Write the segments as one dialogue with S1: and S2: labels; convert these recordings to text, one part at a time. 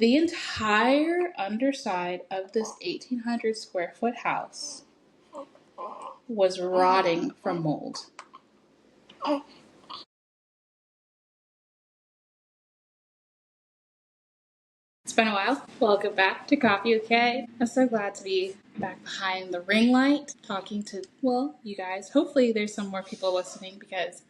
S1: The entire underside of this 1,800 square foot house was rotting from mold. It's been a while. Welcome back to Coffee with Kay. I'm so glad to be back behind the ring light talking to, well, you guys. Hopefully there's some more people listening because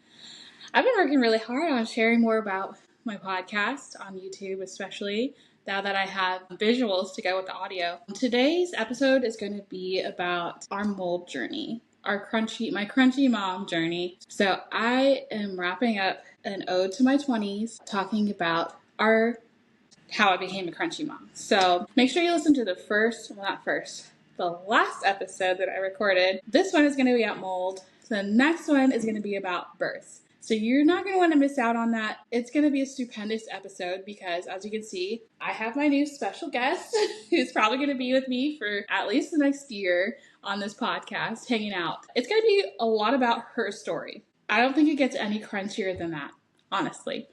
S1: I've been working really hard on sharing more about my podcast on YouTube, especially now that I have visuals to go with the audio. Today's episode is going to be about our mold journey, my crunchy mom journey. So I am wrapping up an ode to my 20s, talking about how I became a crunchy mom. So make sure you listen to the last episode that I recorded. This one is going to be about mold. The next one is going to be about birth. So you're not going to want to miss out on that. It's going to be a stupendous episode because, as you can see, I have my new special guest who's probably going to be with me for at least the next year on this podcast, hanging out. It's going to be a lot about her story. I don't think it gets any crunchier than that, honestly.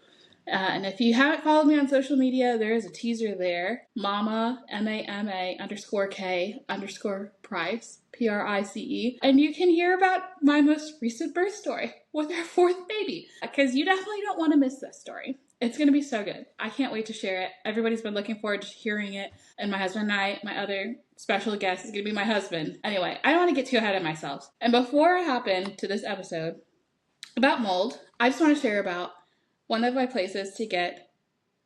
S1: And if you haven't followed me on social media, there is a teaser there. Mama, MAMA_K_Price, PRICE. And you can hear about my most recent birth story with our fourth baby. Because you definitely don't want to miss this story. It's going to be so good. I can't wait to share it. Everybody's been looking forward to hearing it. And my husband and I, my other special guest is going to be my husband. Anyway, I don't want to get too ahead of myself. And before I hop into this episode about mold, I just want to share about one of my places to get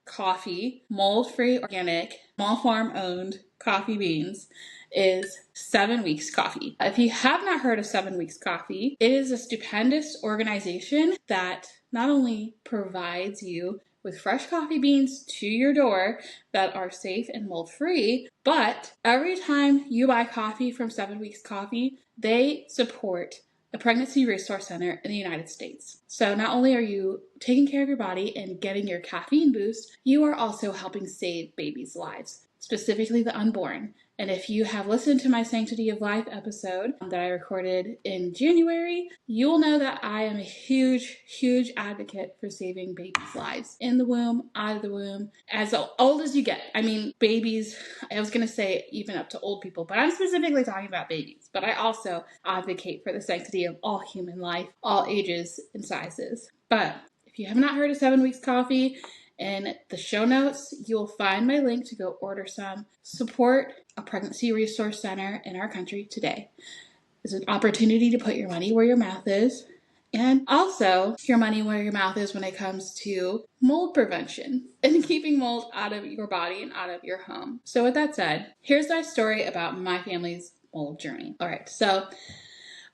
S1: coffee, mold-free, organic, small farm-owned coffee beans is 7 Weeks Coffee. If you have not heard of 7 Weeks Coffee, it is a stupendous organization that not only provides you with fresh coffee beans to your door that are safe and mold-free, but every time you buy coffee from 7 Weeks Coffee, they support a pregnancy resource center in the United States. So not only are you taking care of your body and getting your caffeine boost, you are also helping save babies' lives, specifically the unborn. And if you have listened to my Sanctity of Life episode that I recorded in January, you will know that I am a huge, huge advocate for saving babies' lives in the womb, out of the womb, as old as you get. I mean, babies, I was going to say even up to old people, but I'm specifically talking about babies. But I also advocate for the sanctity of all human life, all ages and sizes. But if you have not heard of 7 Weeks Coffee, in the show notes, you'll find my link to go order some. Support a pregnancy resource center in our country today. It's an opportunity to put your money where your mouth is, and also your money where your mouth is when it comes to mold prevention and keeping mold out of your body and out of your home. So with that said, here's my story about my family's mold journey. All right, so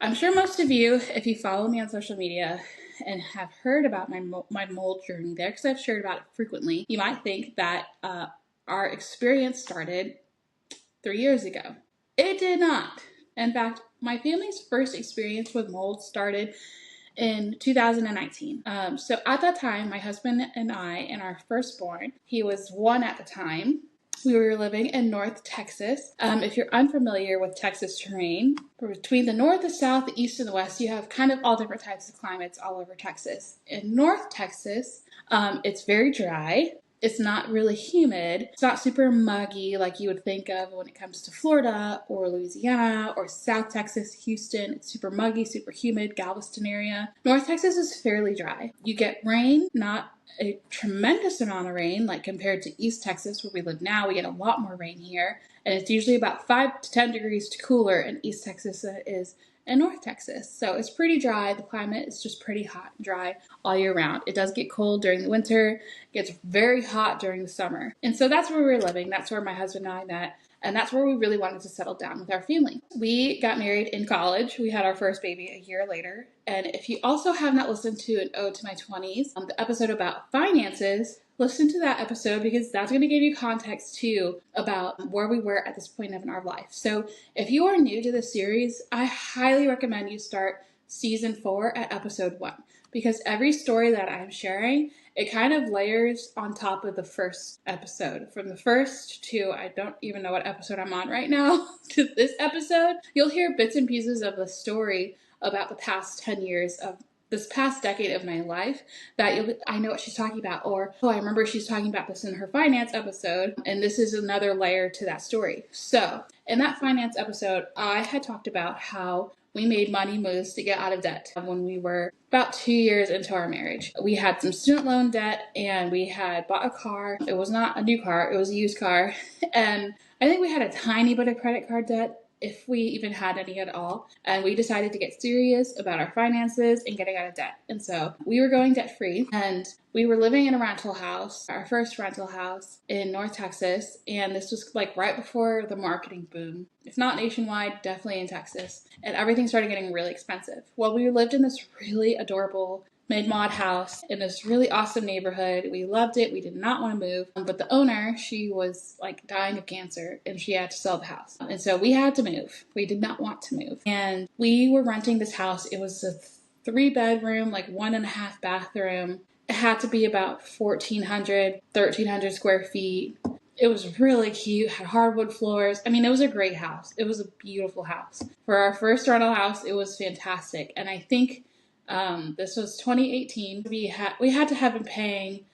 S1: I'm sure most of you, if you follow me on social media and have heard about my mold journey there, because I've shared about it frequently, you might think that our experience started 3 years ago. It did not. In fact, my family's first experience with mold started in 2019. So at that time, my husband and I and our firstborn, he was 1 at the time, we were living in North Texas. If you're unfamiliar with Texas terrain, between the north, the south, the east, and the west, you have kind of all different types of climates all over Texas. In North Texas, it's very dry. It's not really humid. It's not super muggy like you would think of when it comes to Florida or Louisiana or South Texas, Houston. It's super muggy, super humid, Galveston area. North Texas is fairly dry. You get rain, not a tremendous amount of rain, like compared to East Texas where we live now. We get a lot more rain here, and it's usually about 5 to 10 degrees cooler in East Texas than it is in North Texas. So it's pretty dry. The climate is just pretty hot and dry all year round. It does get cold during the winter. It gets very hot during the summer. And so that's where we're living. That's where my husband and I met. And that's where we really wanted to settle down with our family. We got married in college. We had our first baby a year later. And if you also have not listened to an Ode to My 20s, the episode about finances, listen to that episode because that's going to give you context too about where we were at this point in our life. So if you are new to this series, I highly recommend you start season 4 at episode 1 because every story that I'm sharing, it kind of layers on top of the first episode. From the first to, I don't even know what episode I'm on right now, to this episode, you'll hear bits and pieces of the story about the past 10 years of this past decade of my life that I know what she's talking about, or, oh, I remember she's talking about this in her finance episode, and this is another layer to that story. So in that finance episode, I had talked about how we made money moves to get out of debt when we were about 2 years into our marriage. We had some student loan debt and we had bought a car. It was not a new car, it was a used car. And I think we had a tiny bit of credit card debt, if we even had any at all. And we decided to get serious about our finances and getting out of debt. And so we were going debt free, and we were living in a rental house, our first rental house in North Texas. And this was like right before the marketing boom. If not nationwide, definitely in Texas. And everything started getting really expensive. Well, we lived in this really adorable mid-mod house in this really awesome neighborhood. We loved it. We did not want to move. But the owner, she was like dying of cancer and she had to sell the house. And so we had to move. We did not want to move. And we were renting this house. It was a 3-bedroom, like 1.5 bathroom. It had to be about 1,300 square feet. It was really cute, had hardwood floors. I mean, it was a great house. It was a beautiful house. For our first rental house, it was fantastic. And I think this was 2018. We had to have been paying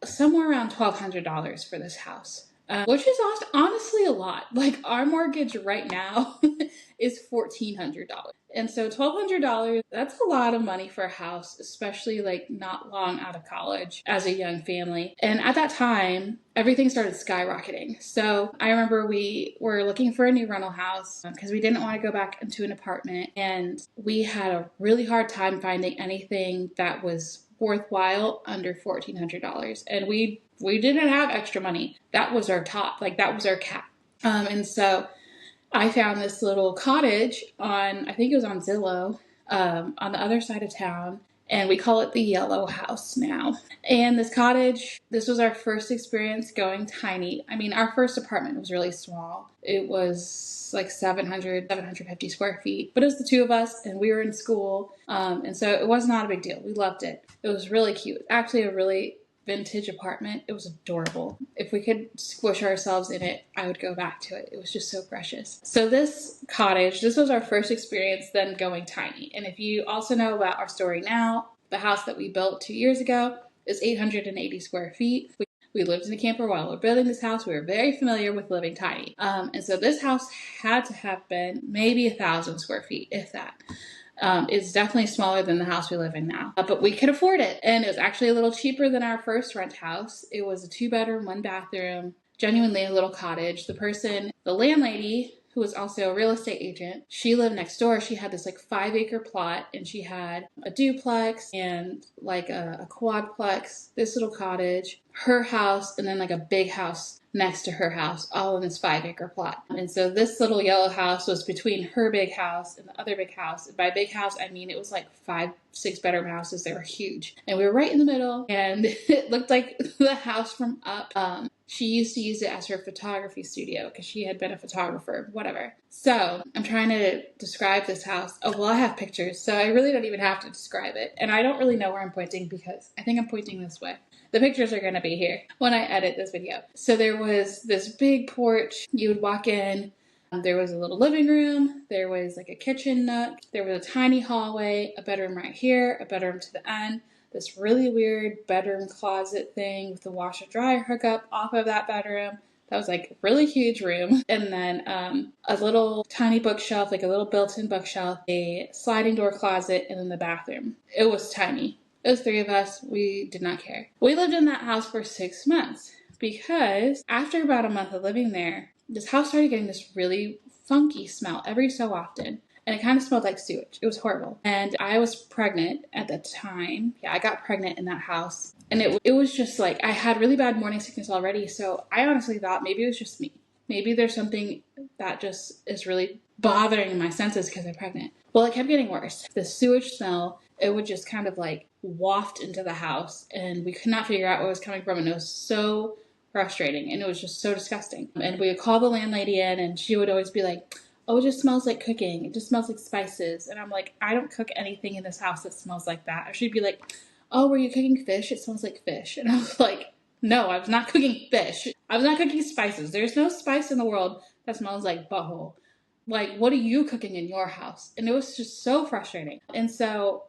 S1: somewhere around $1,200 for this house, which is honestly a lot. Like our mortgage right now is $1,400. And so $1,200, that's a lot of money for a house, especially like not long out of college as a young family. And at that time, everything started skyrocketing. So I remember we were looking for a new rental house because we didn't want to go back into an apartment. And we had a really hard time finding anything that was worthwhile under $1,400. And we didn't have extra money. That was our top, like that was our cap. And so I found this little cottage on, I think it was on Zillow, on the other side of town, and we call it the Yellow House now. And this cottage, this was our first experience going tiny. I mean, our first apartment was really small. It was like 750 square feet, but it was the two of us and we were in school. And so it was not a big deal. We loved it. It was really cute. Actually, a really vintage apartment. It was adorable. If we could squish ourselves in it, I would go back to it. It was just so precious. So this cottage, this was our first experience then going tiny. And if you also know about our story now, the house that we built 2 years ago is 880 square feet. We lived in a camper while we were building this house. We were very familiar with living tiny. And so this house had to have been maybe 1,000 square feet, if that. It's definitely smaller than the house we live in now, but we could afford it. And it was actually a little cheaper than our first rent house. It was a 2-bedroom, 1-bathroom, genuinely a little cottage. The landlady, who was also a real estate agent, she lived next door. She had this like 5-acre plot and she had a duplex and like a quadplex, this little cottage, her house, and then like a big house next to her house, all in this 5-acre plot. And so this little yellow house was between her big house and the other big house. And by big house, I mean it was like 5-6 bedroom houses. They were huge. And we were right in the middle, and it looked like the house from up. She used to use it as her photography studio because she had been a photographer, whatever. So I'm trying to describe this house. Oh, well, I have pictures, so I really don't even have to describe it. And I don't really know where I'm pointing because I think I'm pointing this way. The pictures are going to be here when I edit this video. So there was this big porch. You would walk in. There was a little living room. There was like a kitchen nook. There was a tiny hallway, a bedroom right here, a bedroom to the end. This really weird bedroom closet thing with the washer dryer hookup off of that bedroom. That was like a really huge room. And then a little tiny bookshelf, like a little built-in bookshelf, a sliding door closet, and then the bathroom. It was tiny. It was 3 of us. We did not care. We lived in that house for 6 months because after about a month of living there, this house started getting this really funky smell every so often. And it kind of smelled like sewage. It was horrible. And I was pregnant at the time. Yeah, I got pregnant in that house. And it was just like, I had really bad morning sickness already. So I honestly thought maybe it was just me. Maybe there's something that just is really bothering my senses because I'm pregnant. Well, it kept getting worse. The sewage smell, it would just kind of like waft into the house. And we could not figure out where it was coming from. And it was so frustrating. And it was just so disgusting. And we would call the landlady in and she would always be like, oh, it just smells like cooking. It just smells like spices. And I'm like, I don't cook anything in this house that smells like that. Or she'd be like, oh, were you cooking fish? It smells like fish. And I was like, no, I was not cooking fish. I was not cooking spices. There's no spice in the world that smells like butthole. Like, what are you cooking in your house? And it was just so frustrating. And so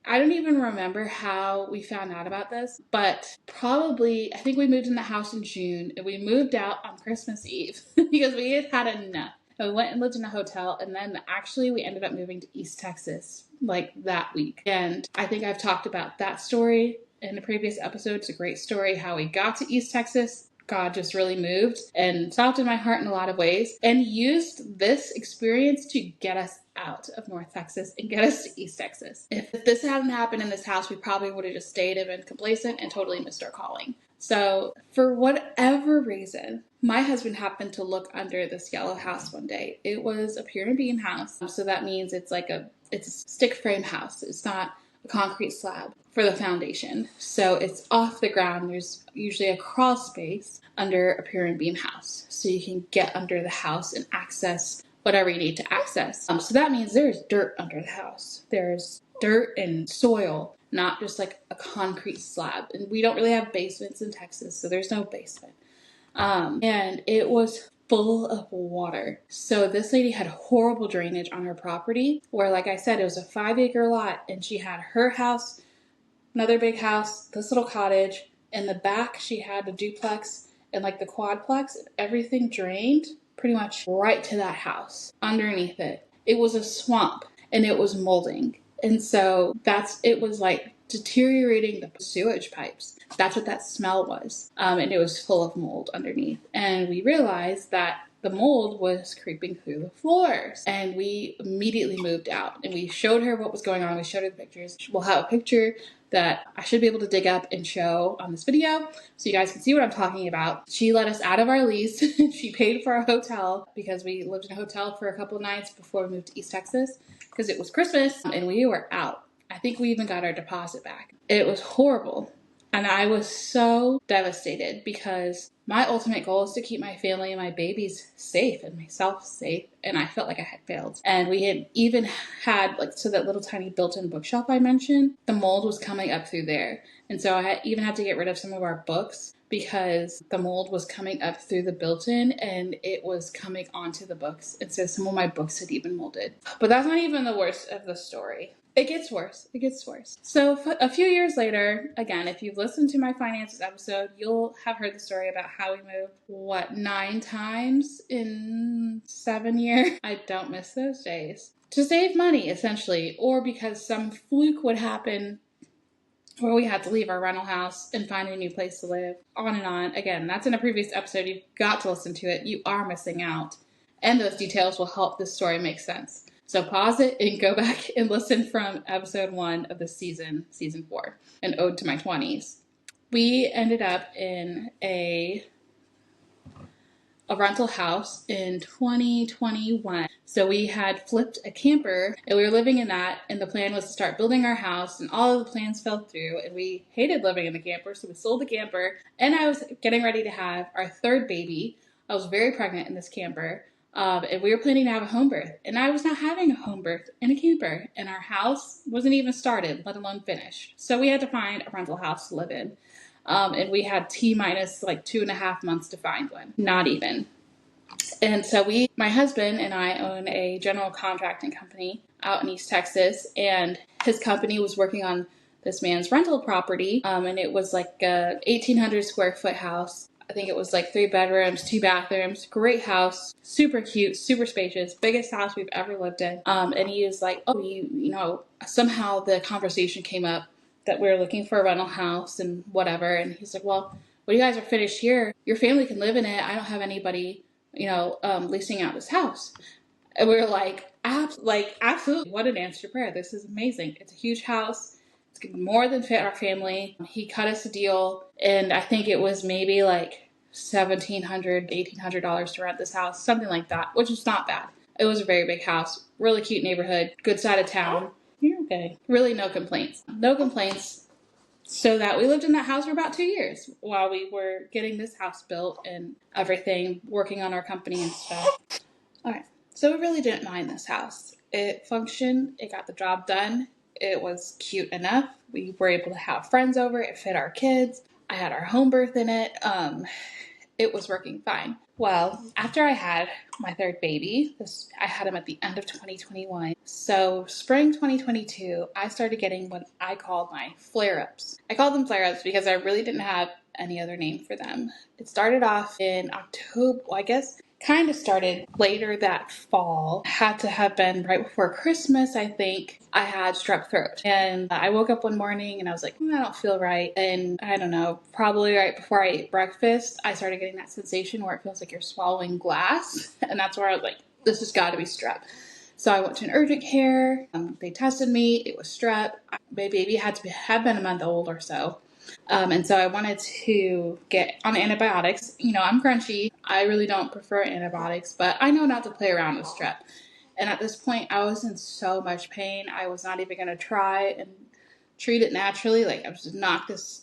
S1: I don't even remember how we found out about this, but probably, I think we moved in the house in June and we moved out on Christmas Eve because we had had enough. And we went and lived in a hotel, and then actually we ended up moving to East Texas like that week. And I think I've talked about that story in a previous episode. It's a great story how we got to East Texas. God just really moved and softened my heart in a lot of ways and used this experience to get us out of North Texas and get us to East Texas. If this hadn't happened in this house, we probably would have just stayed and been complacent and totally missed our calling. So for whatever reason, my husband happened to look under this yellow house one day. It was a pier and beam house. So that means it's a stick frame house. It's not a concrete slab for the foundation. So it's off the ground. There's usually a crawl space under a pier and beam house. So you can get under the house and access whatever you need to access. So that means there's dirt under the house. There's dirt and soil, not just like a concrete slab. And we don't really have basements in Texas, so there's no basement. And it was full of water. So this lady had horrible drainage on her property where, like I said, it was a 5-acre lot and she had her house, another big house, this little cottage. In the back, she had a duplex and like the quadplex, and everything drained pretty much right to that house. Underneath it, it was a swamp and it was molding. And so it was like deteriorating the sewage pipes. That's what that smell was. And it was full of mold underneath. And we realized that the mold was creeping through the floors. And we immediately moved out. And we showed her what was going on. We showed her the pictures. We'll have a picture that I should be able to dig up and show on this video so you guys can see what I'm talking about. She let us out of our lease. She paid for our hotel because we lived in a hotel for a couple of nights before we moved to East Texas because it was Christmas and we were out. I think we even got our deposit back. It was horrible. And I was so devastated because my ultimate goal is to keep my family and my babies safe and myself safe. And I felt like I had failed. And we had even had that little tiny built-in bookshelf I mentioned, the mold was coming up through there. And so I even had to get rid of some of our books because the mold was coming up through the built-in and it was coming onto the books. And so some of my books had even molded. But that's not even the worst of the story. It gets worse. It gets worse. So a few years later, again, if you've listened to my finances episode, you'll have heard the story about how we moved, 9 times in 7 years? I don't miss those days. To save money, essentially, or because some fluke would happen where we had to leave our rental house and find a new place to live, on and on. Again, that's in a previous episode. You've got to listen to it. You are missing out. And those details will help this story make sense. So pause it and go back and listen from episode 1 of the season 4, an ode to my 20s. We ended up in a rental house in 2021. So we had flipped a camper and we were living in that, and the plan was to start building our house, and all of the plans fell through and we hated living in the camper. So we sold the camper and I was getting ready to have our 3rd baby. I was very pregnant in this camper. And we were planning to have a home birth, and I was not having a home birth in a camper, and our house wasn't even started, let alone finished. So we had to find a rental house to live in. And we had T-minus 2.5 months to find one, not even. And so my husband and I own a general contracting company out in East Texas, and his company was working on this man's rental property. And it was like a 1,800 square foot house. I think it was 3 bedrooms, 2 bathrooms, great house, super cute, super spacious, biggest house we've ever lived in. And he was like, oh, you know, somehow the conversation came up that we were looking for a rental house and whatever. And he's like, well, when you guys are finished here, your family can live in it. I don't have anybody, leasing out this house. And we were like, absolutely. What an answer to prayer. This is amazing. It's a huge house. It's going to more than fit our family. He cut us a deal, and I think it was maybe $1,700, $1,800 to rent this house, something like that, which is not bad. It was a very big house, really cute neighborhood, good side of town. You're okay. Really no complaints. No complaints. So that we lived in that house for about 2 years while we were getting this house built and everything, working on our company and stuff. All right. So we really didn't mind this house. It functioned. It got the job done. It was cute enough. We were able to have friends over. It fit our kids. I had our home birth in it. it was working fine. Well, after I had my third baby, I had him at the end of 2021. So spring 2022, I started getting what I called my flare-ups. I called them flare-ups because I really didn't have any other name for them. It started off in October, well, I guess kind of started later that fall. Had to have been right before Christmas, I think. I had strep throat. And I woke up one morning and I was like, I don't feel right. And I don't know, probably right before I ate breakfast, I started getting that sensation where it feels like you're swallowing glass. And that's where I was like, this has got to be strep. So I went to an urgent care. They tested me. It was strep. My baby had been a month old or so. And so I wanted to get on antibiotics. You know, I'm crunchy. I really don't prefer antibiotics, but I know not to play around with strep. And at this point, I was in so much pain. I was not even going to try and treat it naturally. Like, I was just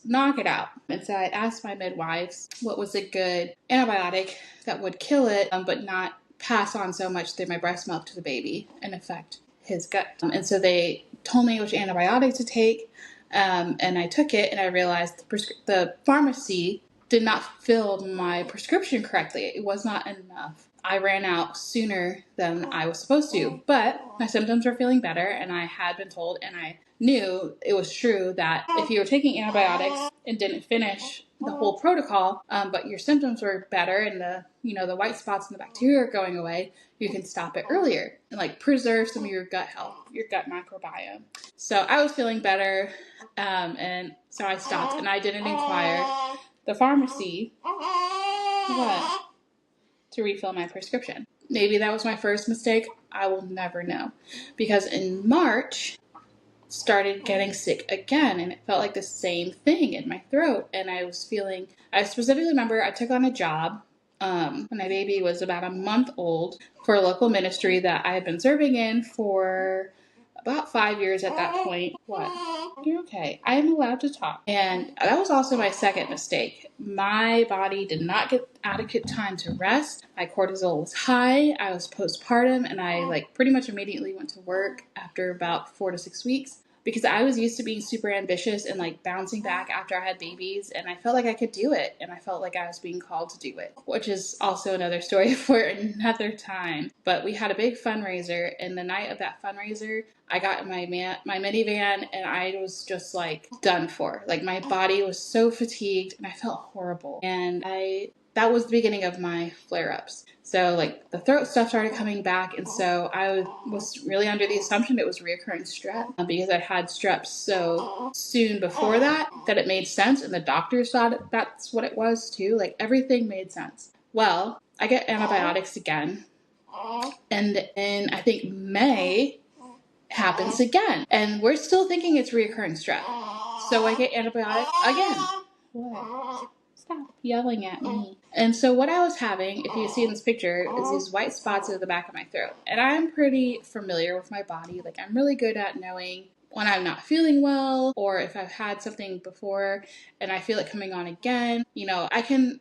S1: knock it out. And so I asked my midwives what was a good antibiotic that would kill it, but not pass on so much through my breast milk to the baby and affect his gut. And so they told me which antibiotic to take. And I took it and I realized the pharmacy did not fill my prescription correctly. It was not enough. I ran out sooner than I was supposed to, but my symptoms were feeling better and I had been told and I knew it was true that if you were taking antibiotics and didn't finish the whole protocol, but your symptoms were better and the white spots and the bacteria are going away, you can stop it earlier and like preserve some of your gut health, your gut microbiome. So I was feeling better, and so I stopped and I didn't inquire the pharmacy to refill my prescription. Maybe that was my first mistake. I will never know, because in March started getting sick again and it felt like the same thing in my throat. And I specifically remember I took on a job when my baby was about a month old for a local ministry that I had been serving in for about 5 years at that point. What? You're okay. I am allowed to talk. And that was also my second mistake. My body did not get adequate time to rest. My cortisol was high. I was postpartum and I pretty much immediately went to work after about 4 to 6 weeks, because I was used to being super ambitious and bouncing back after I had babies, and I felt like I could do it, and I felt like I was being called to do it, which is also another story for another time. But we had a big fundraiser, and the night of that fundraiser, I got in my minivan and I was just done for. My body was so fatigued and I felt horrible. And that was the beginning of my flare-ups. So the throat stuff started coming back, and so I was really under the assumption it was reoccurring strep, because I had strep so soon before that it made sense, and the doctors thought that's what it was too. Everything made sense. Well, I get antibiotics again, and in I think May happens again, and we're still thinking it's reoccurring strep. So I get antibiotics again. What? Stop yelling at me. And so what I was having, if you see in this picture, is these white spots at the back of my throat. And I'm pretty familiar with my body. I'm really good at knowing when I'm not feeling well, or if I've had something before and I feel it coming on again. I can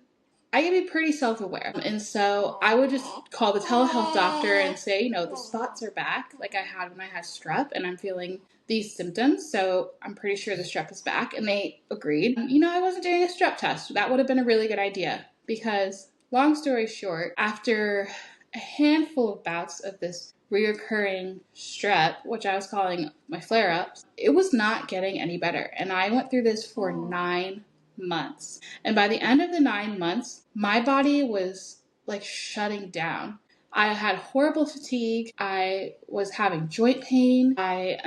S1: be pretty self-aware. And so I would just call the telehealth doctor and say, the spots are back like I had when I had strep, and I'm feeling these symptoms, so I'm pretty sure the strep is back. And they agreed. I wasn't doing a strep test. That would have been a really good idea, because long story short, after a handful of bouts of this reoccurring strep, which I was calling my flare-ups, it was not getting any better. And I went through this for 9 months. And by the end of the 9 months, my body was shutting down. I had horrible fatigue. I was having joint pain. I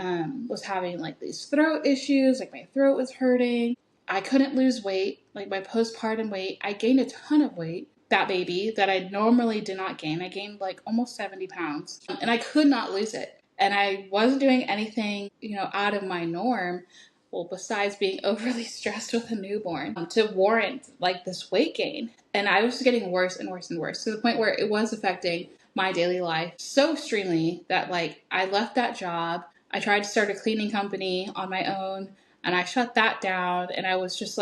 S1: was having these throat issues. My throat was hurting. I couldn't lose weight. My postpartum weight, I gained a ton of weight. That baby that I normally did not gain. I gained almost 70 pounds, and I could not lose it. And I wasn't doing anything, out of my norm. Well, besides being overly stressed with a newborn, to warrant this weight gain. And I was just getting worse and worse and worse, to the point where it was affecting my daily life so extremely that I left that job. I tried to start a cleaning company on my own, and I shut that down. And I was just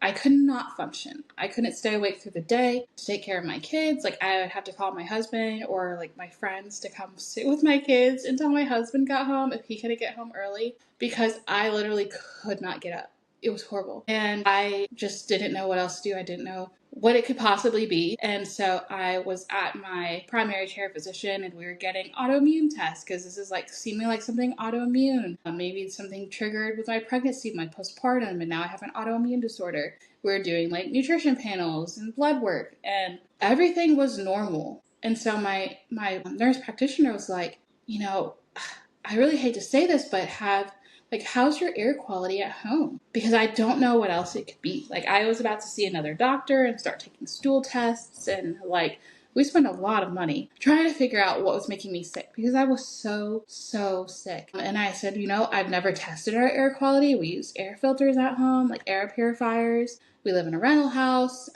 S1: I could not function. I couldn't stay awake through the day to take care of my kids. I would have to call my husband or my friends to come sit with my kids until my husband got home, if he couldn't get home early, because I literally could not get up. It was horrible. And I just didn't know what else to do. I didn't know what it could possibly be. And so I was at my primary care physician and we were getting autoimmune tests because this is like seeming like something autoimmune. Maybe something triggered with my pregnancy, my postpartum, and now I have an autoimmune disorder. We were doing like nutrition panels and blood work and everything was normal. And so my nurse practitioner was like, you know, I really hate to say this, but how's your air quality at home? Because I don't know what else it could be. Like, I was about to see another doctor and start taking stool tests, and like, we spent a lot of money trying to figure out what was making me sick because I was so sick. And I said, you know, I've never tested our air quality. We use air filters at home, like air purifiers. We live in a rental house.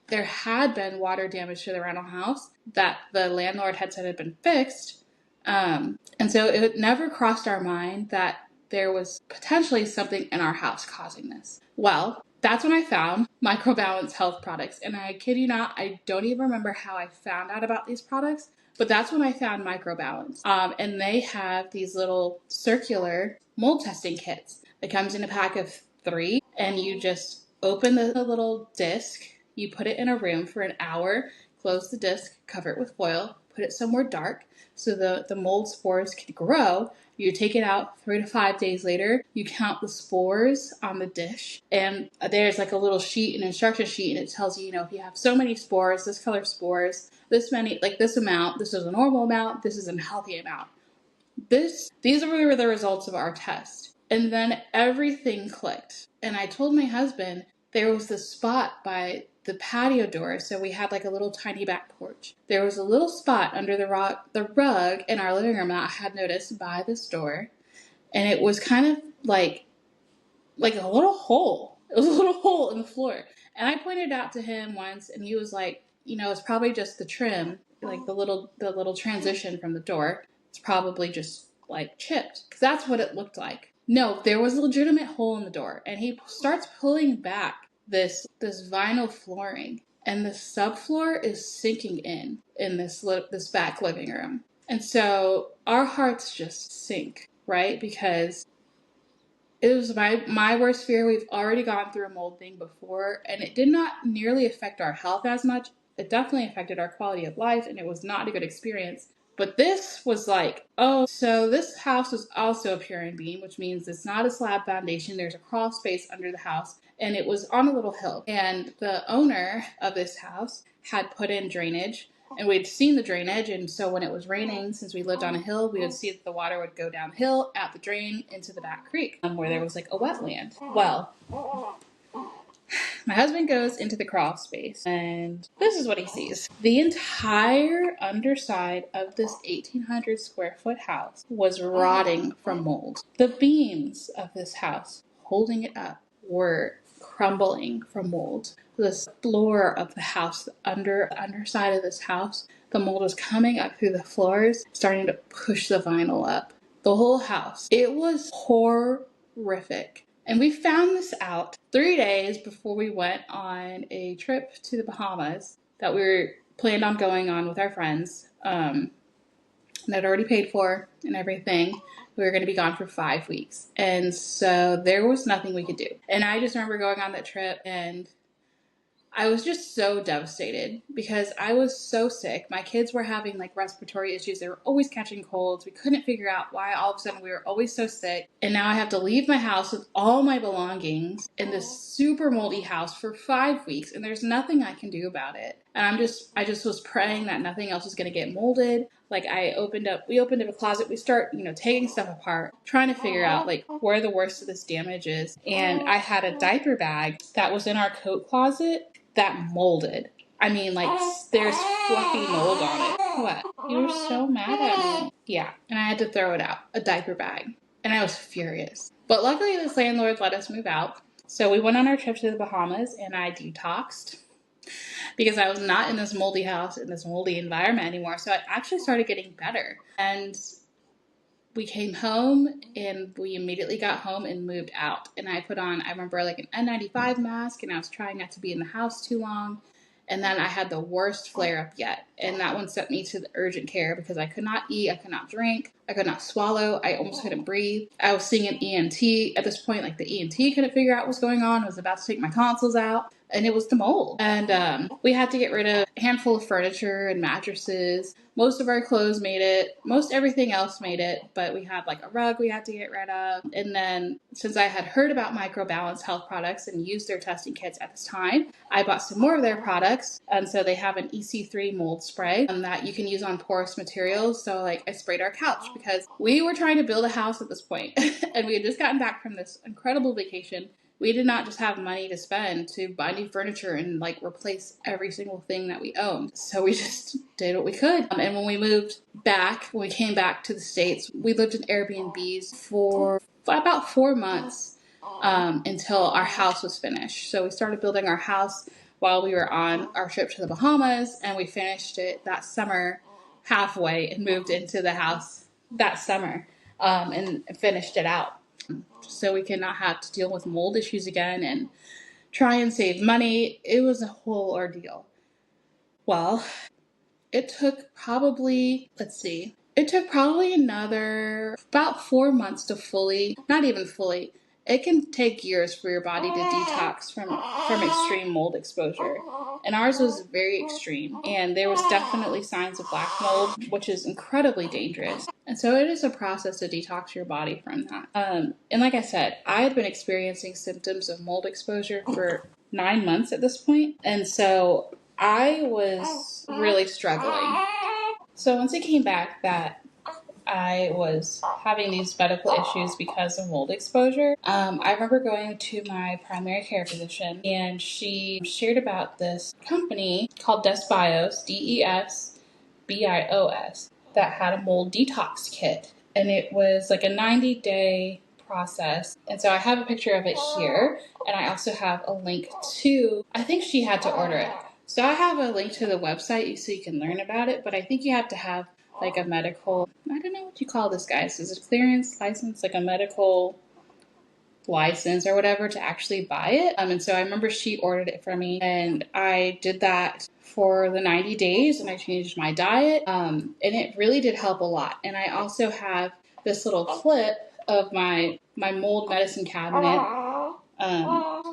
S1: There had been water damage to the rental house that the landlord had said had been fixed. And so it never crossed our mind that there was potentially something in our house causing this. Well, that's when I found Microbalance Health products. And I kid you not, I don't even remember how I found out about these products, but that's when I found Microbalance. And they have these little circular mold testing kits that comes in a pack of 3, and you just open the little disc, you put it in a room for an hour, close the disc, cover it with foil, put it somewhere dark so the mold spores can grow. You take it out 3 to 5 days later, you count the spores on the dish, and there's like a little sheet, an instruction sheet, and it tells you, you know, if you have so many spores, this color spores, this many, like this amount, this is a normal amount, this is a healthy amount. These were the results of our test. And then everything clicked. And I told my husband there was this spot by the patio door. So we had like a little tiny back porch. There was a little spot under the rug in our living room that I had noticed by this door. And it was kind of like a little hole. It was a little hole in the floor. And I pointed out to him once and he was like, you know, it's probably just the trim, like the little transition from the door. It's probably just like chipped because that's what it looked like. No, there was a legitimate hole in the door, and he starts pulling back this vinyl flooring, and the subfloor is sinking in this back living room. And so our hearts just sink, right? Because it was my worst fear. We've already gone through a mold thing before, and it did not nearly affect our health as much. It definitely affected our quality of life, and it was not a good experience. But this was like, oh, so this house is also a Pure and Beam, which means it's not a slab foundation. There's a crawl space under the house, and it was on a little hill. And the owner of this house had put in drainage, and we'd seen the drainage, and so when it was raining, since we lived on a hill, we would see that the water would go downhill out the drain into the back creek, where there was like a wetland. Well, my husband goes into the crawl space, and this is what he sees. The entire underside of this 1,800 square foot house was rotting from mold. The beams of this house holding it up were crumbling from mold. The floor of the house, the underside of this house, the mold was coming up through the floors, starting to push the vinyl up. The whole house. It was horrific. And we found this out 3 days before we went on a trip to the Bahamas that we were planned on going on with our friends. And I'd already paid for and everything. We were going to be gone for 5 weeks. And so there was nothing we could do. And I just remember going on that trip and I was just so devastated because I was so sick. My kids were having like respiratory issues. They were always catching colds. We couldn't figure out why all of a sudden we were always so sick. And now I have to leave my house with all my belongings in this super moldy house for 5 weeks. And there's nothing I can do about it. And I just was praying that nothing else was going to get molded. Like we opened up a closet. We start, taking stuff apart, trying to figure out like where the worst of this damage is. And I had a diaper bag that was in our coat closet that molded. I mean, like, there's fluffy mold on it. What? You were so mad at me. Yeah. And I had to throw it out. A diaper bag. And I was furious. But luckily, this landlord let us move out. So we went on our trip to the Bahamas, and I detoxed because I was not in this moldy house, in this moldy environment anymore. So I actually started getting better. And we came home and we immediately got home and moved out. And I put on, I remember like an N95 mask, and I was trying not to be in the house too long. And then I had the worst flare up yet. And that one sent me to the urgent care because I could not eat, I could not drink, I could not swallow, I almost couldn't breathe. I was seeing an ENT at this point, like the ENT couldn't figure out what's going on. I was about to take my tonsils out. and it was the mold. And we had to get rid of a handful of furniture and mattresses. Most of our clothes made it. Most everything else made it, but we had like a rug we had to get rid of. And then since I had heard about Microbalance Health products and used their testing kits at this time, I bought some more of their products. And so they have an EC3 mold spray that you can use on porous materials. So like I sprayed our couch because we were trying to build a house at this point and we had just gotten back from this incredible vacation. We did not just have money to spend to buy new furniture and like replace every single thing that we owned. So we just did what we could. And when we came back to the States, we lived in Airbnbs for about 4 months until our house was finished. So we started building our house while we were on our trip to the Bahamas, and we finished it that summer halfway and moved into the house that summer and finished it out, so we could not have to deal with mold issues again and try and save money. It was a whole ordeal. Well, it took probably another about 4 months to not even fully. It can take years for your body to detox from extreme mold exposure. And ours was very extreme. And there was definitely signs of black mold, which is incredibly dangerous. And so it is a process to detox your body from that. And like I said, I had been experiencing symptoms of mold exposure for 9 months at this point. And so I was really struggling. So once it came back that I was having these medical issues because of mold exposure, I remember going to my primary care physician, and she shared about this company called Desbios, DESBIOS, that had a mold detox kit. And it was like a 90-day process. And so I have a picture of it here, and I also have a link to, I think she had to order it. So I have a link to the website so you can learn about it, but I think you have to have like a medical, I don't know what you call this, guys. Is it clearance, license, like a medical license or whatever to actually buy it? And so I remember she ordered it for me, and I did that for the 90 days, and I changed my diet, and it really did help a lot. And I also have this little clip of my mold medicine cabinet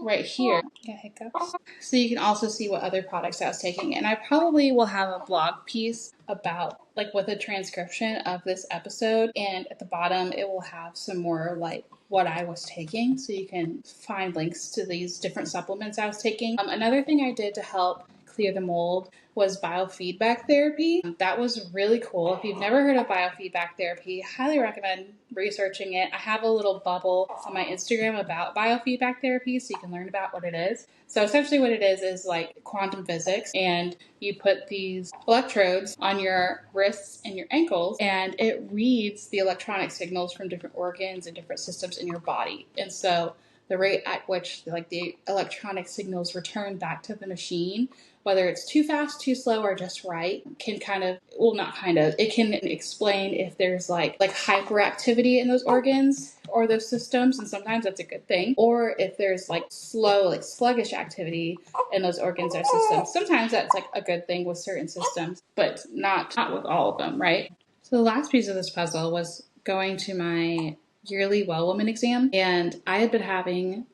S1: right here. Got hiccups. So you can also see what other products I was taking. And I probably will have a blog piece about, like, with a transcription of this episode. And at the bottom, it will have some more, like, what I was taking. So you can find links to these different supplements I was taking. Another thing I did to help clear the mold was biofeedback therapy. That was really cool. If you've never heard of biofeedback therapy, highly recommend researching it. I have a little bubble on my Instagram about biofeedback therapy so you can learn about what it is. So essentially what it is like quantum physics, and you put these electrodes on your wrists and your ankles, and it reads the electronic signals from different organs and different systems in your body. And so the rate at which like the electronic signals return back to the machine, whether it's too fast, too slow, or just right, can it can explain if there's like hyperactivity in those organs or those systems, and sometimes that's a good thing, or if there's like slow, like sluggish activity in those organs or systems. Sometimes that's like a good thing with certain systems, but not with all of them, right? So the last piece of this puzzle was going to my yearly well woman exam, and I had been having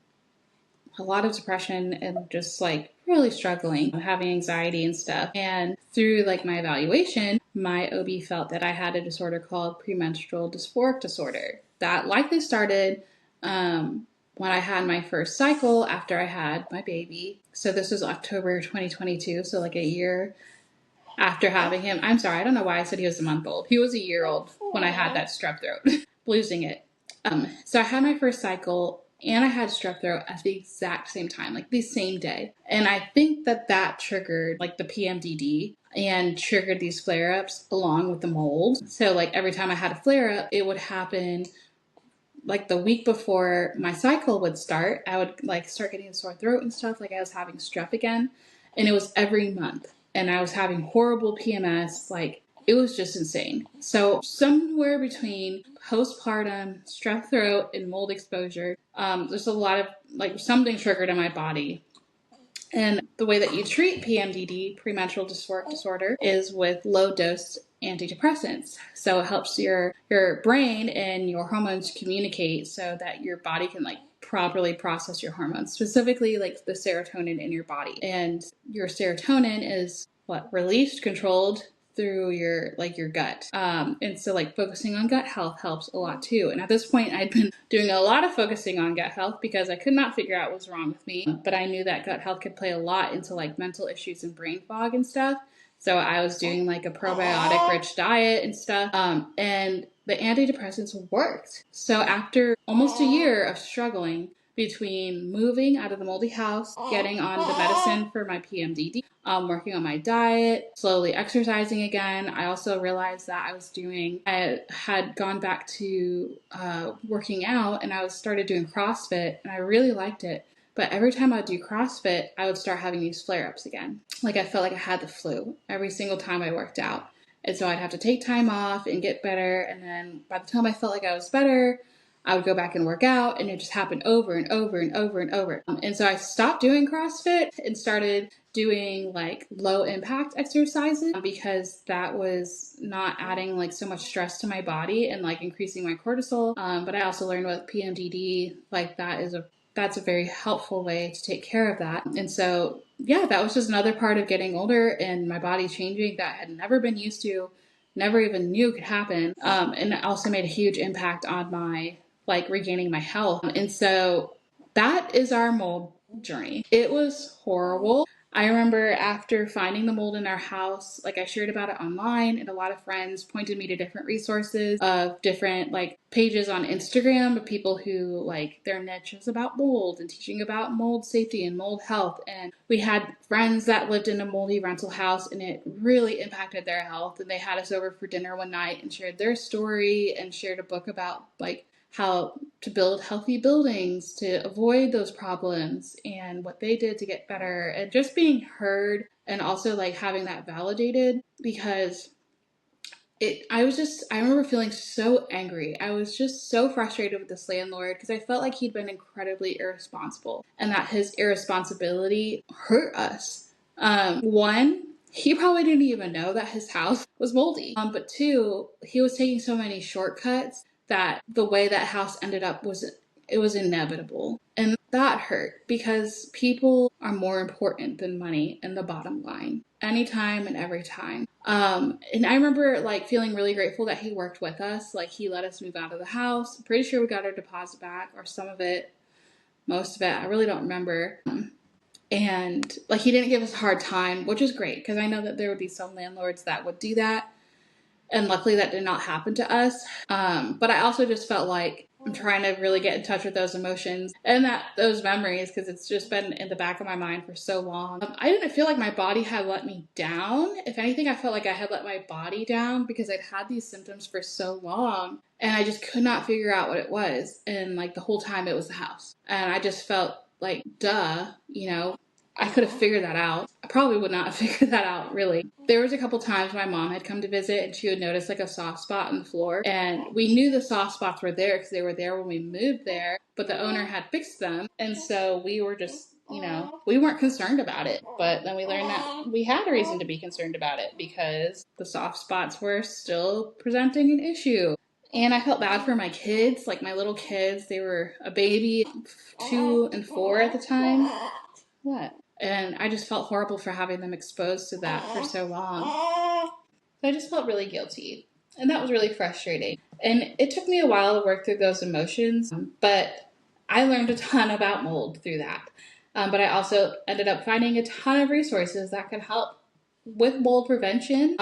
S1: a lot of depression and just like really struggling, having anxiety and stuff. And through like my evaluation, my OB felt that I had a disorder called premenstrual dysphoric disorder that likely started when I had my first cycle after I had my baby. So this was October 2022, so like a year after having him. I'm sorry, I don't know why I said he was a month old. He was a year old when I had that strep throat, losing it. So I had my first cycle, and I had strep throat at the exact same time, like the same day. And I think that triggered like the PMDD and triggered these flare-ups along with the mold. So like every time I had a flare-up, it would happen like the week before my cycle would start. I would like start getting a sore throat and stuff, like I was having strep again. And it was every month. And I was having horrible PMS, like it was just insane. So somewhere between postpartum, strep throat, and mold exposure, there's a lot of like something triggered in my body. And the way that you treat PMDD, premenstrual dysphoric disorder, is with low dose antidepressants. So it helps your brain and your hormones communicate so that your body can like properly process your hormones, specifically like the serotonin in your body. And your serotonin is released, controlled through your gut. And so like focusing on gut health helps a lot too. And at this point I'd been doing a lot of focusing on gut health because I could not figure out what was wrong with me. But I knew that gut health could play a lot into like mental issues and brain fog and stuff. So I was doing like a probiotic rich diet and stuff. And the antidepressants worked. So after almost a year of struggling between moving out of the moldy house, getting on the medicine for my PMDD, working on my diet, slowly exercising again, I also realized that I had gone back to working out, and I started doing CrossFit, and I really liked it. But every time I'd do CrossFit, I would start having these flare-ups again. Like I felt like I had the flu every single time I worked out. And so I'd have to take time off and get better. And then by the time I felt like I was better, I would go back and work out, and it just happened over and over and over and over. And so I stopped doing CrossFit and started doing like low impact exercises because that was not adding like so much stress to my body and like increasing my cortisol. But I also learned with PMDD, like that's a very helpful way to take care of that. And so, yeah, that was just another part of getting older and my body changing that I had never been used to, never even knew could happen. And it also made a huge impact on my like regaining my health. And so that is our mold journey. It was horrible. I remember after finding the mold in our house, like I shared about it online, and a lot of friends pointed me to different resources of different like pages on Instagram of people who like their niche is about mold and teaching about mold safety and mold health. And we had friends that lived in a moldy rental house, and it really impacted their health. And they had us over for dinner one night and shared their story and shared a book about like how to build healthy buildings to avoid those problems and what they did to get better, and just being heard and also like having that validated because I remember feeling so angry. I was just so frustrated with this landlord because I felt like he'd been incredibly irresponsible and that his irresponsibility hurt us. One, he probably didn't even know that his house was moldy. But two, he was taking so many shortcuts that the way that house ended up was inevitable. And that hurt because people are more important than money in the bottom line, anytime and every time. And I remember like feeling really grateful that he worked with us. Like he let us move out of the house. I'm pretty sure we got our deposit back, or some of it, most of it. I really don't remember. And like he didn't give us a hard time, which is great because I know that there would be some landlords that would do that. And luckily that did not happen to us. But I also just felt like I'm trying to really get in touch with those emotions and those memories because it's just been in the back of my mind for so long. I didn't feel like my body had let me down. If anything, I felt like I had let my body down because I'd had these symptoms for so long and I just could not figure out what it was. And like the whole time it was the house. And I just felt like, I could have figured that out. I probably would not have figured that out, really. There was a couple times my mom had come to visit and she would notice like a soft spot on the floor. And we knew the soft spots were there because they were there when we moved there, but the owner had fixed them. And so we were just, we weren't concerned about it. But then we learned that we had a reason to be concerned about it because the soft spots were still presenting an issue. And I felt bad for my kids, like my little kids. They were a baby, 2 and 4 at the time. What? And I just felt horrible for having them exposed to that for so long. So I just felt really guilty. And that was really frustrating. And it took me a while to work through those emotions, but I learned a ton about mold through that. But I also ended up finding a ton of resources that could help with mold prevention,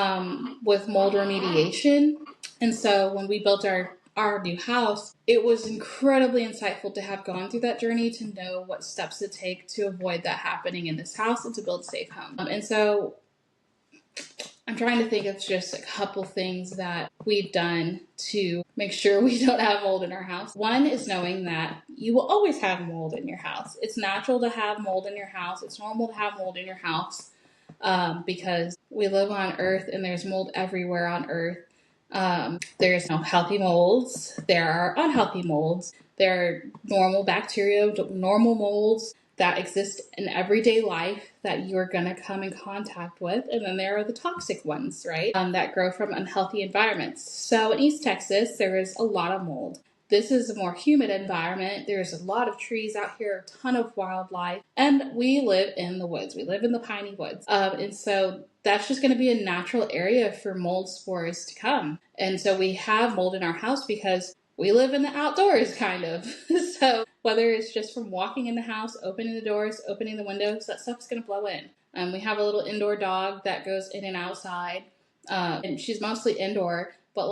S1: with mold remediation. And so when we built our new house, it was incredibly insightful to have gone through that journey to know what steps to take to avoid that happening in this house and to build a safe home. And so I'm trying to think of just a couple things that we've done to make sure we don't have mold in our house. One is knowing that you will always have mold in your house. It's natural to have mold in your house. It's normal to have mold in your house because we live on Earth and there's mold everywhere on Earth. There's healthy molds. There are unhealthy molds. There are normal bacteria, normal molds that exist in everyday life that you're going to come in contact with. And then there are the toxic ones, right? That grow from unhealthy environments. So in East Texas, there is a lot of mold. this is a more humid environment. There's a lot of trees out here, a ton of wildlife, and we live in the woods. We live in the piney woods. And so that's just going to be a natural area for mold spores to come. And so we have mold in our house because we live in the outdoors, kind of. So whether it's just from walking in the house, opening the doors, opening the windows, that stuff's going to blow in. We have a little indoor dog that goes in and outside, and she's mostly indoor, but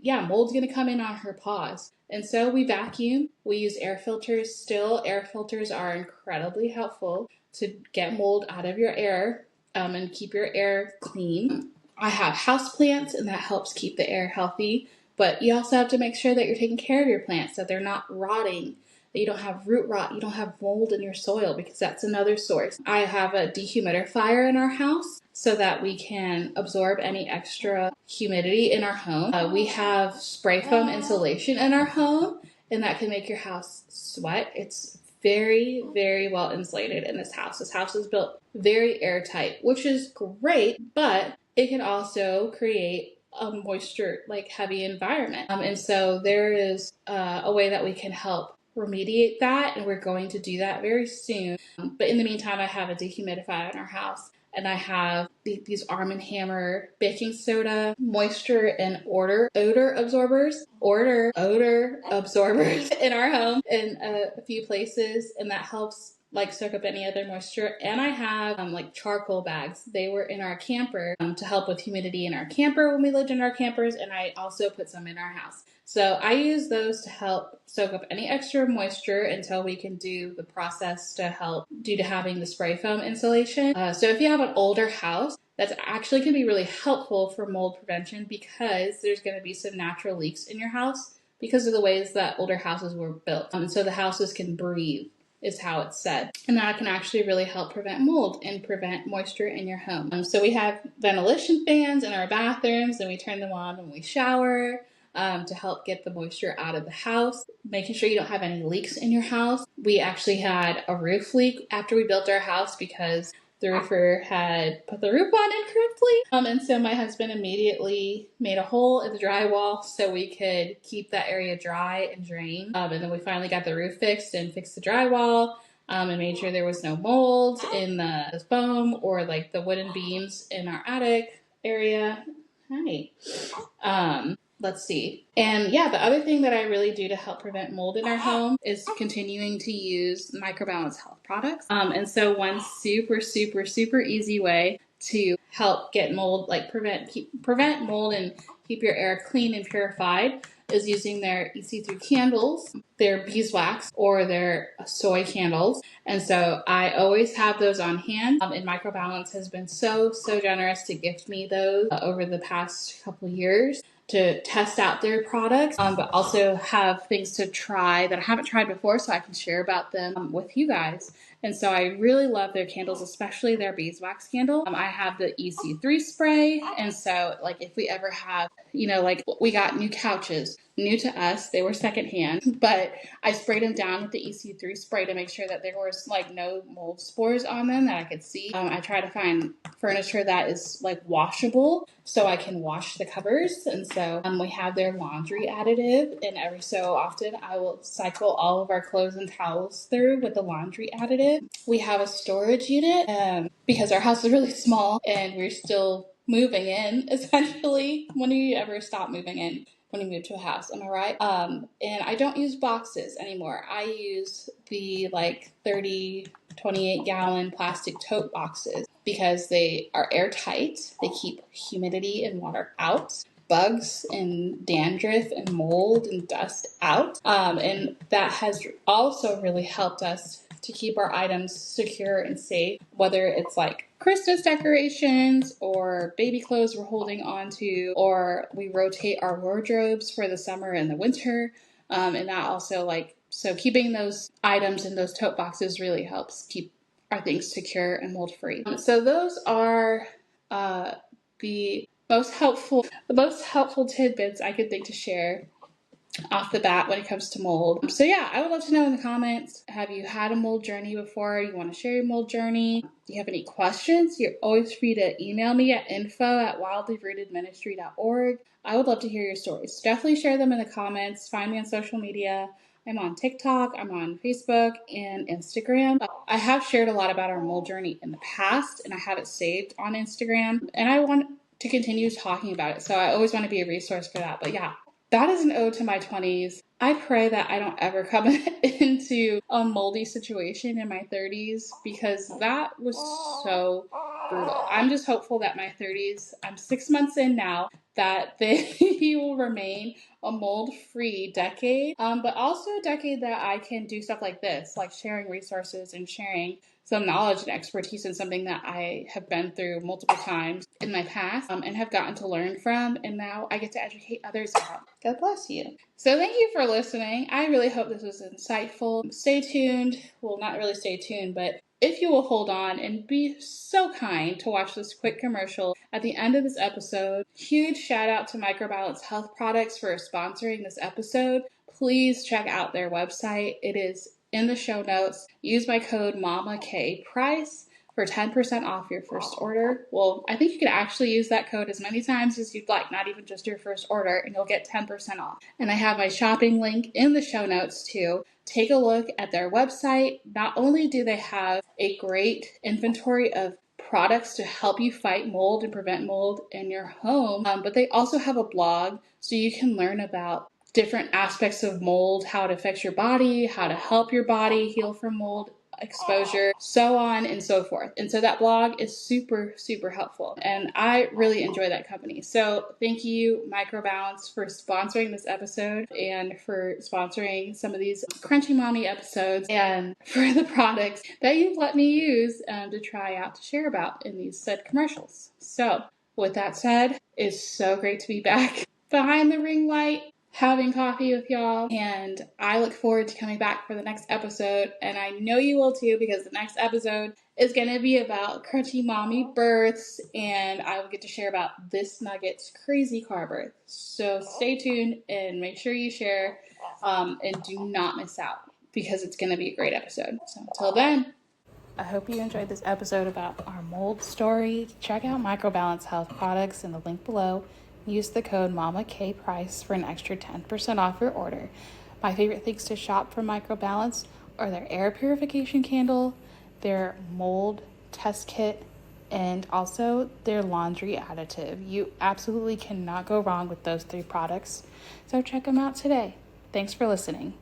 S1: mold's going to come in on her paws. And so we vacuum. We use air filters. Still, air filters are incredibly helpful to get mold out of your air and keep your air clean. I have houseplants, and that helps keep the air healthy. But you also have to make sure that you're taking care of your plants, that they're not rotting, that you don't have root rot, you don't have mold in your soil, because that's another source. I have a dehumidifier in our house so that we can absorb any extra humidity in our home. We have spray foam insulation in our home, and that can make your house sweat. It's very, very well insulated in this house. This house is built very airtight, which is great, but it can also create a moisture heavy environment. And so there is a way that we can help remediate that, and we're going to do that very soon. But in the meantime, I have a dehumidifier in our house, and I have these Arm & Hammer baking soda, moisture and odor absorbers in our home in a few places, and that helps soak up any other moisture. And I have charcoal bags. They were in our camper to help with humidity in our camper when we lived in our campers, and I also put some in our house. So I use those to help soak up any extra moisture until we can do the process to help due to having the spray foam insulation. So if you have an older house, that's actually can be really helpful for mold prevention, because there's going to be some natural leaks in your house because of the ways that older houses were built. And so the houses can breathe, is how it's said. And that can actually really help prevent mold and prevent moisture in your home. So we have ventilation fans in our bathrooms, and we turn them on when we shower to help get the moisture out of the house, making sure you don't have any leaks in your house. We actually had a roof leak after we built our house because the roofer had put the roof on incorrectly. And so my husband immediately made a hole in the drywall so we could keep that area dry and drain. And then we finally got the roof fixed and fixed the drywall and made sure there was no mold in the foam or the wooden beams in our attic area. Hi. Let's see. And yeah, the other thing that I really do to help prevent mold in our home is continuing to use Microbalance health products. And so one super, super, super easy way to help get mold, prevent mold and keep your air clean and purified is using their EC3 candles, their beeswax, or their soy candles. And so I always have those on hand. And Microbalance has been so, so generous to gift me those over the past couple years to test out their products, but also have things to try that I haven't tried before so I can share about them with you guys. And so I really love their candles, especially their beeswax candle. I have the EC3 spray. And so if we ever have, we got new couches, new to us, they were secondhand, but I sprayed them down with the EC3 spray to make sure that there was no mold spores on them that I could see. I try to find furniture that is washable so I can wash the covers. And so we have their laundry additive, and every so often I will cycle all of our clothes and towels through with the laundry additive. We have a storage unit because our house is really small and we're still moving in, essentially. When do you ever stop moving in? When you move to a house, am I right? And I don't use boxes anymore. I use the 28 gallon plastic tote boxes because they are airtight. They keep humidity and water out, bugs and dandruff and mold and dust out. And that has also really helped us to keep our items secure and safe, whether it's Christmas decorations or baby clothes we're holding on to, or we rotate our wardrobes for the summer and the winter. And that also so keeping those items in those tote boxes really helps keep our things secure and mold free. So those are the most helpful tidbits I could think to share off the bat when it comes to mold. So yeah, I would love to know in the comments, have you had a mold journey before? You want to share your mold journey? Do you have any questions? You're always free to email me at info@wildlyrootedministry.org. I would love to hear your stories. Definitely share them in the comments. Find me on social media. I'm on TikTok, I'm on Facebook and Instagram. I have shared a lot about our mold journey in the past, and I have it saved on Instagram, and I want to continue talking about it. So I always want to be a resource for that. But yeah, that is an ode to my 20s. I pray that I don't ever come into a moldy situation in my 30s, because that was so brutal. I'm just hopeful that my 30s, I'm 6 months in now, that they will remain a mold-free decade, but also a decade that I can do stuff like this, like sharing resources and sharing some knowledge and expertise in something that I have been through multiple times in my past, and have gotten to learn from, and now I get to educate others about. God bless you. So thank you for listening. I really hope this was insightful. Stay tuned. Well, not really stay tuned, but if you will hold on and be so kind to watch this quick commercial at the end of this episode. Huge shout out to Microbalance Health Products for sponsoring this episode. Please check out their website. It is in the show notes. Use my code MAMAKPRICE for 10% off your first order. Well, I think you can actually use that code as many times as you'd like, not even just your first order, and you'll get 10% off. And I have my shopping link in the show notes too. Take a look at their website. Not only do they have a great inventory of products to help you fight mold and prevent mold in your home, but they also have a blog so you can learn about different aspects of mold, how it affects your body, how to help your body heal from mold exposure, so on and so forth. And so that blog is super, super helpful. And I really enjoy that company. So thank you, Microbalance, for sponsoring this episode and for sponsoring some of these Crunchy Mommy episodes, and for the products that you've let me use to try out to share about in these said commercials. So with that said, it's so great to be back behind the ring light, having coffee with y'all, and I look forward to coming back for the next episode, and I know you will too, because the next episode is going to be about Crunchy Mommy births, and I will get to share about this nugget's crazy car birth. So stay tuned and make sure you share, and do not miss out, because it's going to be a great episode. So until then, I hope you enjoyed this episode about our mold story. Check out Microbalance Health Products in the link below. Use the code MAMAKPRICE for an extra 10% off your order. My favorite things to shop from Microbalance are their air purification candle, their mold test kit, and also their laundry additive. You absolutely cannot go wrong with those 3 products. So check them out today. Thanks for listening.